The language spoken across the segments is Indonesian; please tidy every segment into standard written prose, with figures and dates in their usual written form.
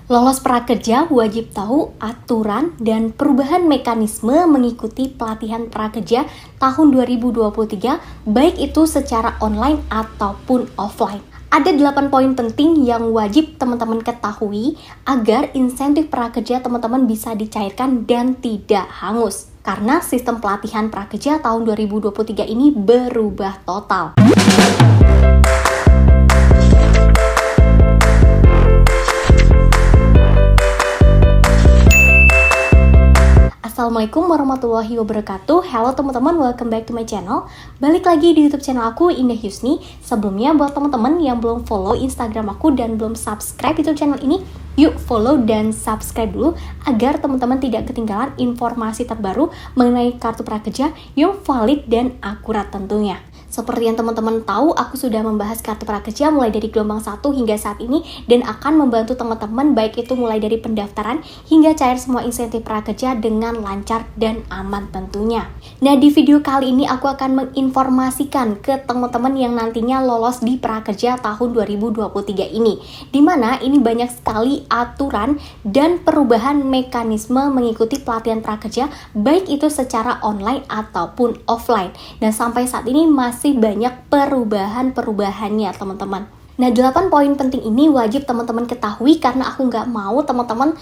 Lolos prakerja wajib tahu aturan dan perubahan mekanisme mengikuti pelatihan prakerja tahun 2023, baik itu secara online ataupun offline. Ada 8 poin penting yang wajib teman-teman ketahui agar insentif prakerja teman-teman bisa dicairkan dan tidak hangus. Karena sistem pelatihan prakerja tahun 2023 ini berubah total. Assalamualaikum warahmatullahi wabarakatuh. Halo teman-teman, welcome back to my channel. Balik lagi di YouTube channel aku, Indah Yusni. Sebelumnya buat teman-teman yang belum follow Instagram aku dan belum subscribe YouTube channel ini, yuk follow dan subscribe dulu agar teman-teman tidak ketinggalan informasi terbaru mengenai kartu prakerja yang valid dan akurat tentunya. Seperti yang teman-teman tahu, aku sudah membahas kartu prakerja mulai dari gelombang 1 hingga saat ini dan akan membantu teman-teman baik itu mulai dari pendaftaran hingga cair semua insentif prakerja dengan lancar dan aman tentunya. Nah, di video kali ini aku akan menginformasikan ke teman-teman yang nantinya lolos di prakerja tahun 2023 ini, dimana ini banyak sekali aturan dan perubahan mekanisme mengikuti pelatihan prakerja baik itu secara online ataupun offline. Dan sampai saat ini masih banyak perubahan-perubahannya teman-teman. Nah, 8 poin penting ini wajib teman-teman ketahui karena aku nggak mau teman-teman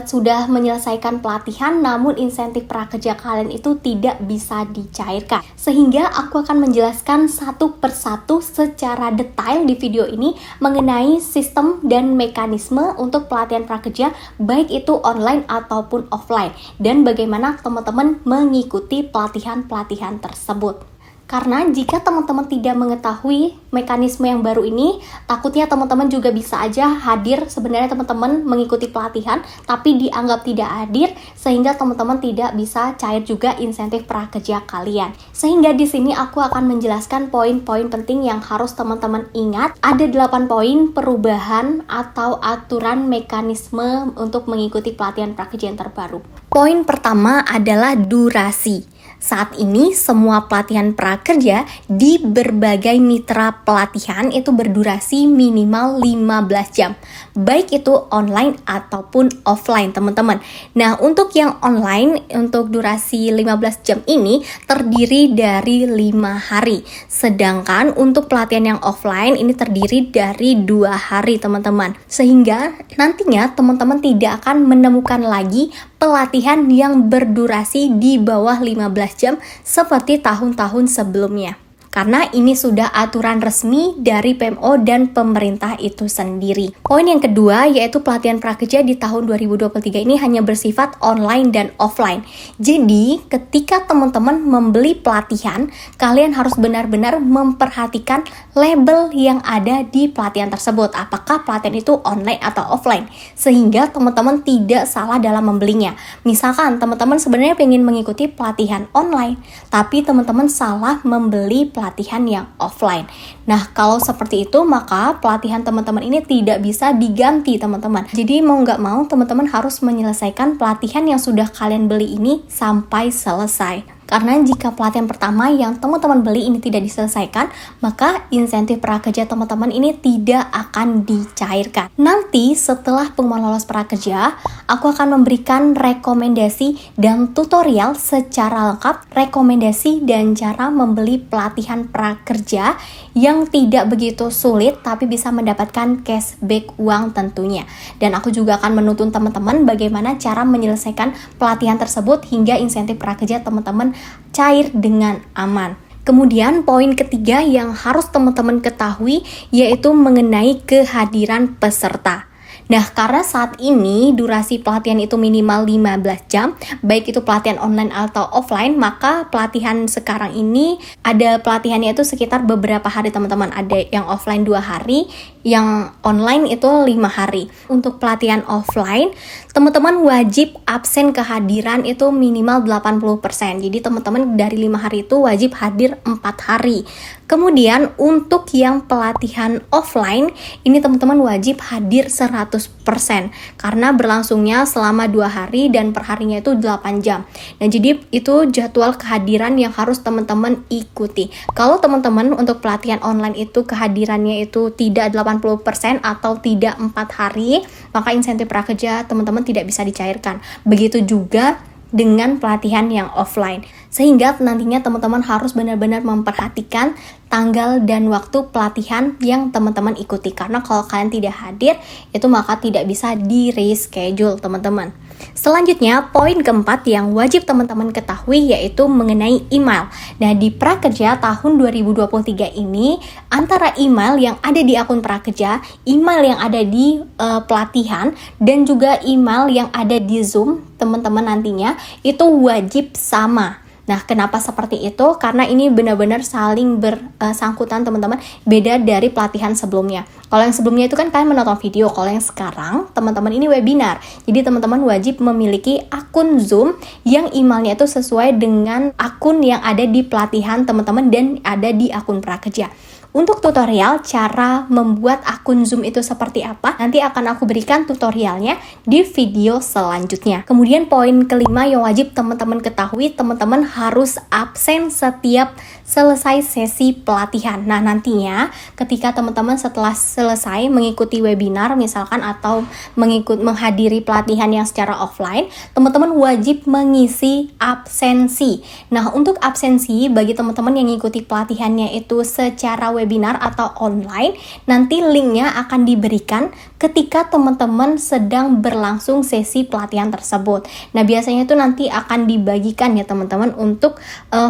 sudah menyelesaikan pelatihan namun insentif prakerja kalian itu tidak bisa dicairkan. Sehingga aku akan menjelaskan satu persatu secara detail di video ini mengenai sistem dan mekanisme untuk pelatihan prakerja baik itu online ataupun offline dan bagaimana teman-teman mengikuti pelatihan-pelatihan tersebut. Karena jika teman-teman tidak mengetahui mekanisme yang baru ini, takutnya teman-teman juga bisa aja hadir sebenarnya teman-teman mengikuti pelatihan, tapi dianggap tidak hadir sehingga teman-teman tidak bisa cair juga insentif prakerja kalian. Sehingga di sini aku akan menjelaskan poin-poin penting yang harus teman-teman ingat. Ada 8 poin perubahan atau aturan mekanisme untuk mengikuti pelatihan prakerja yang terbaru. Poin pertama adalah durasi. Saat ini semua pelatihan prakerja di berbagai mitra pelatihan itu berdurasi minimal 15 jam. Baik itu online ataupun offline teman-teman. Nah, untuk yang online untuk durasi 15 jam ini terdiri dari 5 hari. Sedangkan untuk pelatihan yang offline ini terdiri dari 2 hari teman-teman. Sehingga nantinya teman-teman tidak akan menemukan lagi pelatihan yang berdurasi di bawah 15 jam seperti tahun-tahun sebelumnya. Karena ini sudah aturan resmi dari PMO dan pemerintah itu sendiri. Poin yang kedua yaitu pelatihan prakerja di tahun 2023 ini hanya bersifat online dan offline. Jadi ketika teman-teman membeli pelatihan, kalian harus benar-benar memperhatikan label yang ada di pelatihan tersebut. Apakah pelatihan itu online atau offline? Sehingga teman-teman tidak salah dalam membelinya. Misalkan teman-teman sebenarnya ingin mengikuti pelatihan online, tapi teman-teman salah membeli pelatihan yang offline. Nah, kalau seperti itu maka pelatihan teman-teman ini tidak bisa diganti teman-teman. Jadi mau nggak mau teman-teman harus menyelesaikan pelatihan yang sudah kalian beli ini sampai selesai. Karena jika pelatihan pertama yang teman-teman beli ini tidak diselesaikan, maka insentif prakerja teman-teman ini tidak akan dicairkan. Nanti setelah pengumuman lolos prakerja, aku akan memberikan rekomendasi dan tutorial secara lengkap, rekomendasi dan cara membeli pelatihan prakerja yang tidak begitu sulit tapi bisa mendapatkan cashback uang tentunya. Dan aku juga akan menuntun teman-teman bagaimana cara menyelesaikan pelatihan tersebut hingga insentif prakerja teman-teman cair dengan aman. Kemudian poin ketiga yang harus teman-teman ketahui yaitu mengenai kehadiran peserta. Nah, karena saat ini durasi pelatihan itu minimal 15 jam, baik itu pelatihan online atau offline, maka pelatihan sekarang ini ada pelatihannya itu sekitar beberapa hari teman-teman. Ada yang offline 2 hari, yang online itu 5 hari. Untuk pelatihan offline, teman-teman wajib absen kehadiran itu minimal 80%. Jadi teman-teman dari 5 hari itu wajib hadir 4 hari. Kemudian untuk yang pelatihan offline, ini teman-teman wajib hadir 100% 100% karena berlangsungnya selama 2 hari dan perharinya itu 8 jam. Nah, jadi itu jadwal kehadiran yang harus teman-teman ikuti. Kalau teman-teman untuk pelatihan online itu kehadirannya itu tidak 80% atau tidak 4 hari, maka insentif prakerja teman-teman tidak bisa dicairkan. Begitu juga dengan pelatihan yang offline. Sehingga nantinya teman-teman harus benar-benar memperhatikan tanggal dan waktu pelatihan yang teman-teman ikuti. Karena kalau kalian tidak hadir, itu maka tidak bisa di-reschedule teman-teman. Selanjutnya, poin keempat yang wajib teman-teman ketahui yaitu mengenai email. Nah, di Prakerja tahun 2023 ini, antara email yang ada di akun Prakerja, email yang ada di pelatihan, dan juga email yang ada di Zoom, teman-teman nantinya, itu wajib sama. Nah, kenapa seperti itu? Karena ini benar-benar saling bersangkutan teman-teman, beda dari pelatihan sebelumnya. Kalau yang sebelumnya itu kan kalian menonton video, kalau yang sekarang teman-teman ini webinar. Jadi teman-teman wajib memiliki akun Zoom yang emailnya itu sesuai dengan akun yang ada di pelatihan teman-teman dan ada di akun Prakerja. Untuk tutorial cara membuat akun Zoom itu seperti apa, nanti akan aku berikan tutorialnya di video selanjutnya. Kemudian poin kelima yang wajib teman-teman ketahui, teman-teman harus absen setiap selesai sesi pelatihan. Nah, nantinya ketika teman-teman setelah selesai mengikuti webinar misalkan atau menghadiri pelatihan yang secara offline, teman-teman wajib mengisi absensi. Nah, untuk absensi bagi teman-teman yang mengikuti pelatihannya itu secara webinar atau online, nanti linknya akan diberikan ketika teman-teman sedang berlangsung sesi pelatihan tersebut. Nah, biasanya itu nanti akan dibagikan ya teman-teman untuk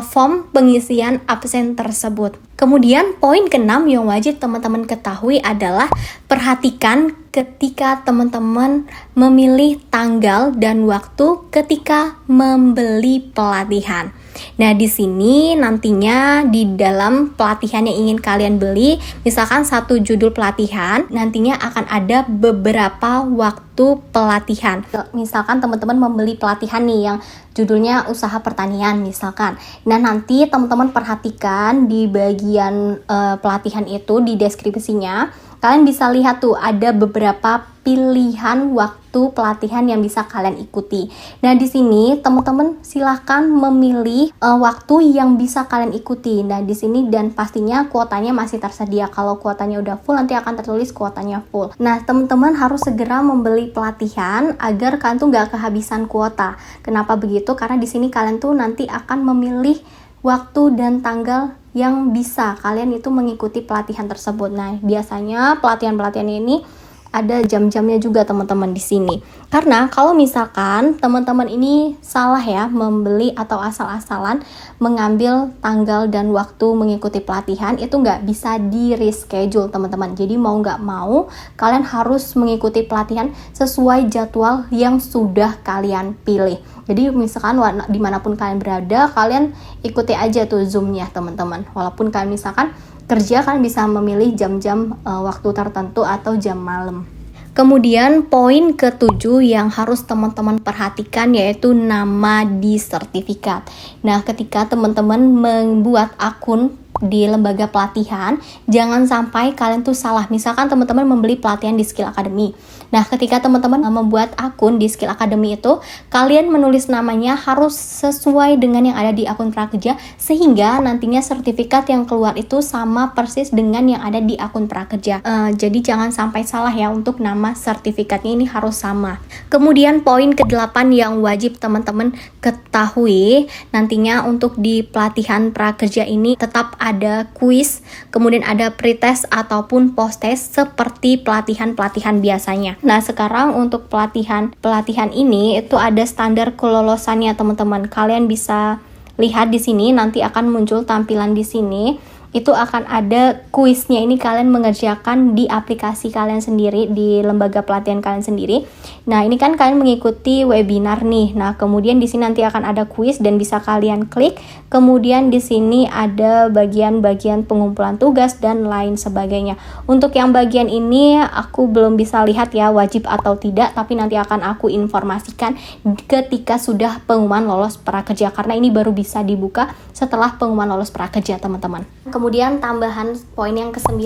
form pengisian absen tersebut. Kemudian poin ke-6 yang wajib teman-teman ketahui adalah perhatikan ketika teman-teman memilih tanggal dan waktu ketika membeli pelatihan. Nah, di sini nantinya di dalam pelatihan yang ingin kalian beli, misalkan satu judul pelatihan, nantinya akan ada beberapa waktu pelatihan. Misalkan teman-teman membeli pelatihan nih yang judulnya usaha pertanian misalkan. Nah, nanti teman-teman perhatikan di bagian pelatihan itu di deskripsinya, kalian bisa lihat tuh ada beberapa pilihan waktu pelatihan yang bisa kalian ikuti. Nah, di sini teman-teman silahkan memilih waktu yang bisa kalian ikuti. Nah, di sini dan pastinya kuotanya masih tersedia. Kalau kuotanya udah full, nanti akan tertulis kuotanya full. Nah, teman-teman harus segera membeli pelatihan agar kalian tuh nggak kehabisan kuota. Kenapa begitu? Karena di sini kalian tuh nanti akan memilih waktu dan tanggal yang bisa kalian itu mengikuti pelatihan tersebut. Nah, biasanya pelatihan-pelatihan ini ada jam-jamnya juga teman-teman di sini. Karena kalau misalkan teman-teman ini salah ya membeli atau asal-asalan mengambil tanggal dan waktu mengikuti pelatihan, itu nggak bisa di reschedule teman-teman. Jadi mau nggak mau kalian harus mengikuti pelatihan sesuai jadwal yang sudah kalian pilih. Jadi misalkan dimanapun kalian berada, kalian ikuti aja tuh Zoom-nya teman-teman. Walaupun kalian misalkan kerja, kalian bisa memilih jam-jam waktu tertentu atau jam malam. Kemudian poin ke-7 yang harus teman-teman perhatikan yaitu nama di sertifikat. Nah, ketika teman-teman membuat akun di lembaga pelatihan, jangan sampai kalian tuh salah. Misalkan teman-teman membeli pelatihan di Skill Academy. Nah, ketika teman-teman membuat akun di Skill Academy itu, kalian menulis namanya harus sesuai dengan yang ada di akun Prakerja, sehingga nantinya sertifikat yang keluar itu sama persis dengan yang ada di akun Prakerja. Jadi jangan sampai salah ya, untuk nama sertifikatnya ini harus sama. Kemudian poin ke-8 yang wajib teman-teman ketahui, nantinya untuk di pelatihan Prakerja ini tetap ada kuis, kemudian ada pretest ataupun post-test seperti pelatihan-pelatihan biasanya. Nah, sekarang untuk pelatihan ini itu ada standar kelolosannya teman-teman. Kalian bisa lihat di sini, nanti akan muncul tampilan di sini. Itu akan ada kuisnya, ini kalian mengerjakan di aplikasi kalian sendiri, di lembaga pelatihan kalian sendiri. Nah, ini kan kalian mengikuti webinar nih. Nah, kemudian di sini nanti akan ada kuis dan bisa kalian klik. Kemudian di sini ada bagian-bagian pengumpulan tugas dan lain sebagainya. Untuk yang bagian ini aku belum bisa lihat ya wajib atau tidak, tapi nanti akan aku informasikan ketika sudah pengumuman lolos prakerja, karena ini baru bisa dibuka setelah pengumuman lolos prakerja teman-teman. Kemudian tambahan poin yang ke-9,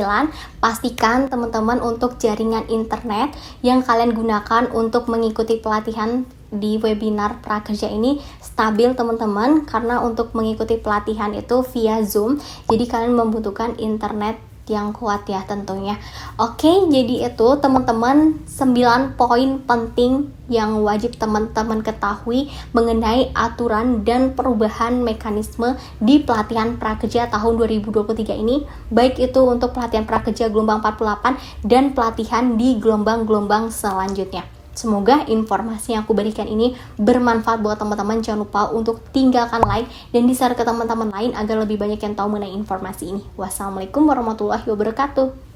pastikan teman-teman untuk jaringan internet yang kalian gunakan untuk mengikuti pelatihan di webinar prakerja ini stabil teman-teman, karena untuk mengikuti pelatihan itu via Zoom, jadi kalian membutuhkan internet yang kuat ya tentunya. Oke, jadi itu teman-teman 9 poin penting yang wajib teman-teman ketahui mengenai aturan dan perubahan mekanisme di pelatihan prakerja tahun 2023 ini, baik itu untuk pelatihan prakerja gelombang 48 dan pelatihan di gelombang-gelombang selanjutnya. Semoga informasi yang aku berikan ini bermanfaat buat teman-teman. Jangan lupa untuk tinggalkan like dan di-share ke teman-teman lain agar lebih banyak yang tahu mengenai informasi ini. Wassalamualaikum warahmatullahi wabarakatuh.